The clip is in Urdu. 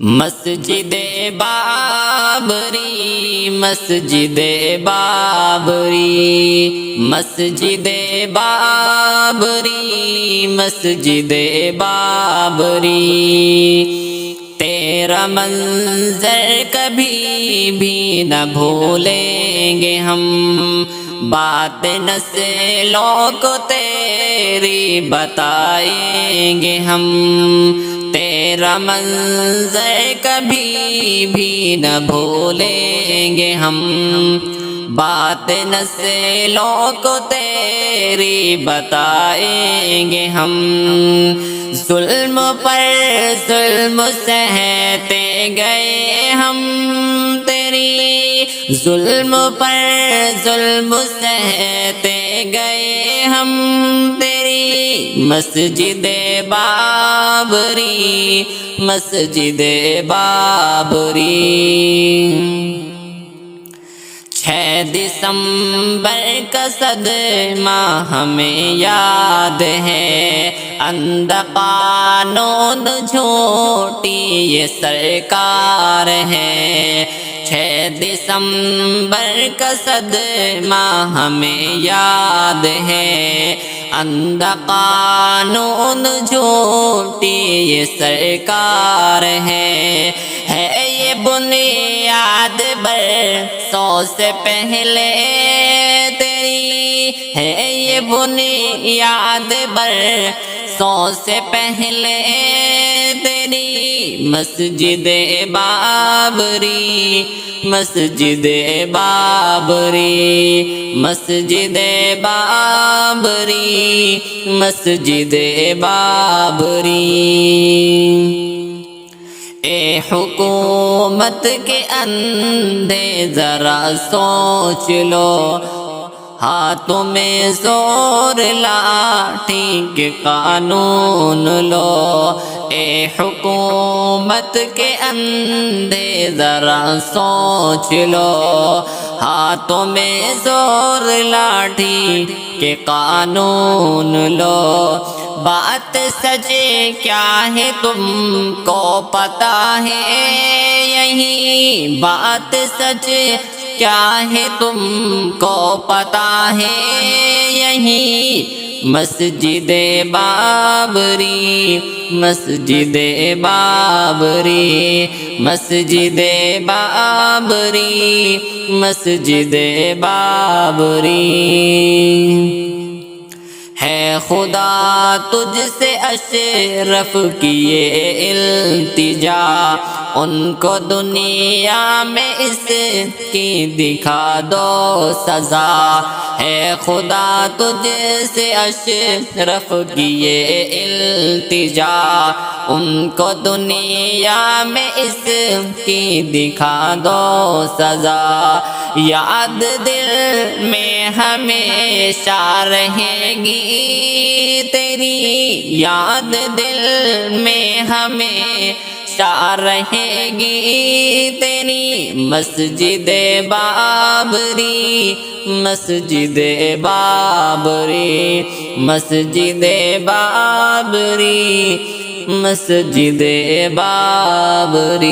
مسجد بابری مسجد بابری مسجد بابری مسجد بابری تیرا منظر کبھی بھی نہ بھولیں گے ہم، بات نسلوں کو تیری بتائیں گے ہم، تیرا منظر کبھی بھی نہ بھولیں گے ہم، بات نسلوں کو تیری بتائیں گے ہم۔ ظلم پر ظلم سہتے گئے ہم تیری، ظلم پر ظلم سہتے گئے ہم تیری، مسجد بابری مسجد بابری۔ 6 دسمبر کا صدمہ ہمیں یاد ہے، اندھا قانون جھوٹی یہ سرکار ہے۔ 6 دسمبر کا صدمہ ہمیں یاد ہے، اندھا قانون جھوٹی یہ سرکار ہے یہ بنیاد برسوں سے پہلے تیری ہے، یہ بنیاد برسوں سے پہلے تیری، مسجد بابری مسجد بابری مسجد بابری مسجد بابری۔ اے حکومت کے اندھے ذرا سوچ لو، ہاتھوں میں زور لاٹھی کے قانون لو۔ اے حکومت کے اندھے ذرا سوچ لو، ہاتھوں میں زور لاٹھی کے قانون لو۔ بات سچ کیا ہے تم کو پتہ ہے یہی، بات سچ کیا ہے تم کو پتہ ہے یہی، مسجد بابری مسجد بابری مسجد بابری مسجد بابری۔ ہے خدا تجھ سے اشرف کی یہ التجا، ان کو دنیا میں اس کی دکھا دو سزا۔ ہے خدا تجھ سے اشرف کی یہ التجا، ان کو دنیا میں اس کی دکھا دو سزا۔ یاد دل میں ہمیشہ رہے گی تیری، یاد دل میں ہمیشہ رہے گی تیری، مسجد بابری مسجد بابری مسجد بابری مسجد بابری۔